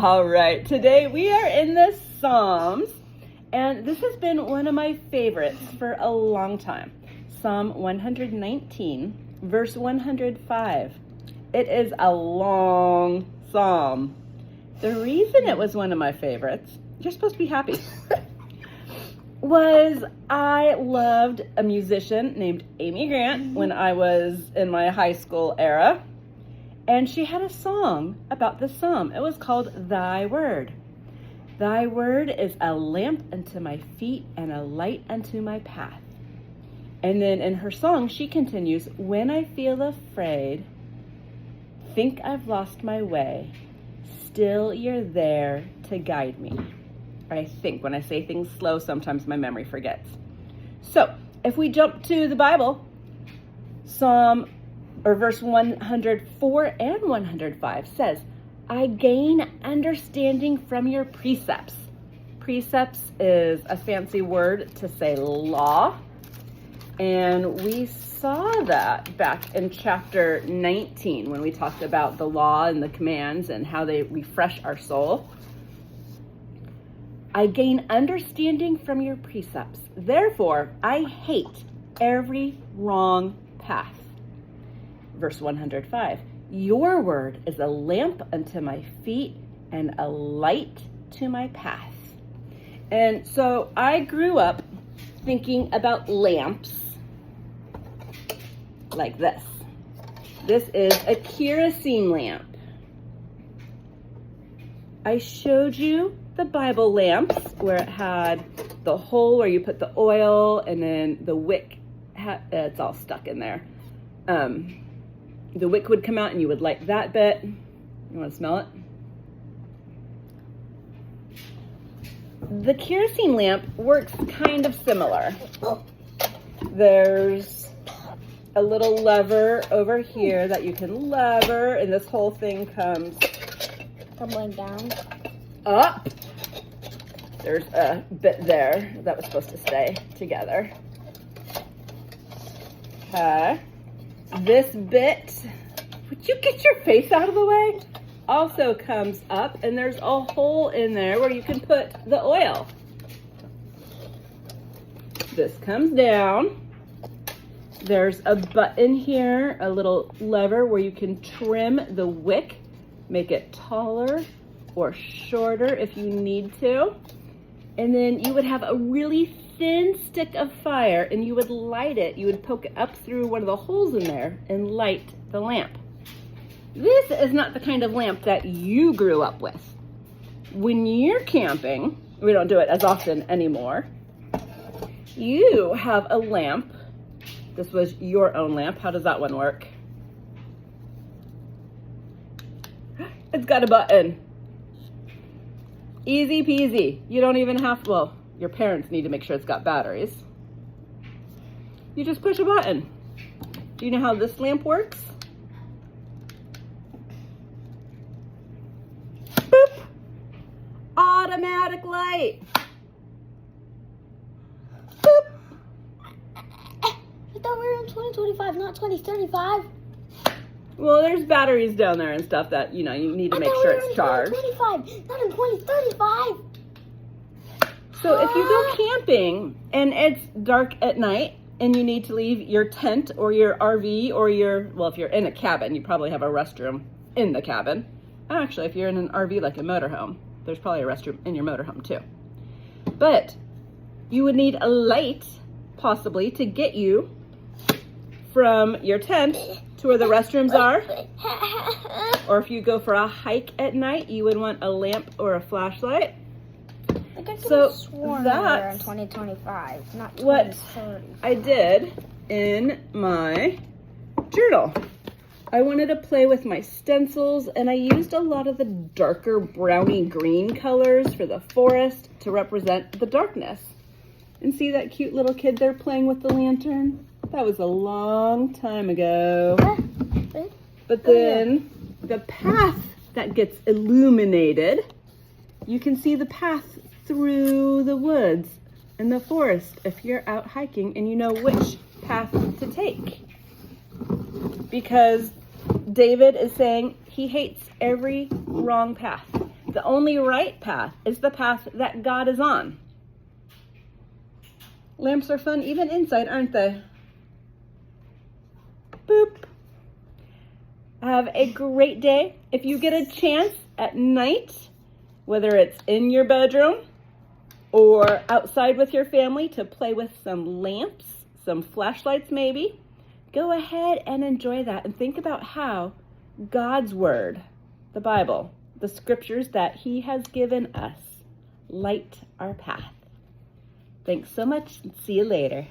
All right, today we are in the Psalms, and this has been one of my favorites for a long time. Psalm 119, verse 105. It is a long psalm. The reason it was one of my favorites, you're supposed to be happy, was I loved a musician named Amy Grant when I was in my high school era. And she had a song about the psalm. It was called Thy Word. Thy word is a lamp unto my feet and a light unto my path. And then in her song, she continues, when I feel afraid, think I've lost my way, still you're there to guide me. I think when I say things slow, sometimes my memory forgets. So if we jump to the Bible, verse 104 and 105 says, I gain understanding from your precepts. Precepts is a fancy word to say law. And we saw that back in chapter 19 when we talked about the law and the commands and how they refresh our soul. I gain understanding from your precepts. Therefore, I hate every wrong path. Verse 105, your word is a lamp unto my feet and a light to my path. And so I grew up thinking about lamps like this. This is a kerosene lamp. I showed you the Bible lamps where it had the hole where you put the oil and then the wick, it's all stuck in there. The wick would come out and you would light that bit. You want to smell it? The kerosene lamp works kind of similar. There's a little lever over here that you can lever, and this whole thing comes tumbling down. Up. There's a bit there that was supposed to stay together. Okay. This bit, would you get your face out of the way? Also comes up, and there's a hole in there where you can put the oil. This comes down. There's a button here, a little lever where you can trim the wick, make it taller or shorter if you need to. And then you would have a really thin stick of fire and you would light it. You would poke it up through one of the holes in there and light the lamp. This is not the kind of lamp that you grew up with. When you're camping, we don't do it as often anymore, you have a lamp. This was your own lamp. How does that one work? It's got a button. Easy peasy. You don't even have to, well, your parents need to make sure it's got batteries. You just push a button. Do you know how this lamp works? Boop! Automatic light. Boop! I thought we were in 2025, not 2035. Well, there's batteries down there and stuff that, you need to make sure it's charged. 2025, not in 2035. So if you go camping and it's dark at night and you need to leave your tent or your RV or if you're in a cabin, you probably have a restroom in the cabin. Actually, if you're in an RV like a motorhome, there's probably a restroom in your motorhome too. But you would need a light possibly to get you from your tent to where the restrooms are. Or if you go for a hike at night, you would want a lamp or a flashlight. I could So sworn that's in 2025, not 2035. what I did in my journal. I wanted to play with my stencils, and I used a lot of the darker browny green colors for the forest to represent the darkness. And see that cute little kid there playing with the lantern? That was a long time ago. But then the path that gets illuminated, you can see the path through the woods and the forest if you're out hiking and you know which path to take. Because David is saying he hates every wrong path. The only right path is the path that God is on. Lamps are fun even inside, aren't they? Boop. Have a great day. If you get a chance at night, whether it's in your bedroom or outside with your family to play with some lamps, some flashlights maybe, go ahead and enjoy that and think about how God's Word, the Bible, the scriptures that He has given us, light our path. Thanks so much and see you later.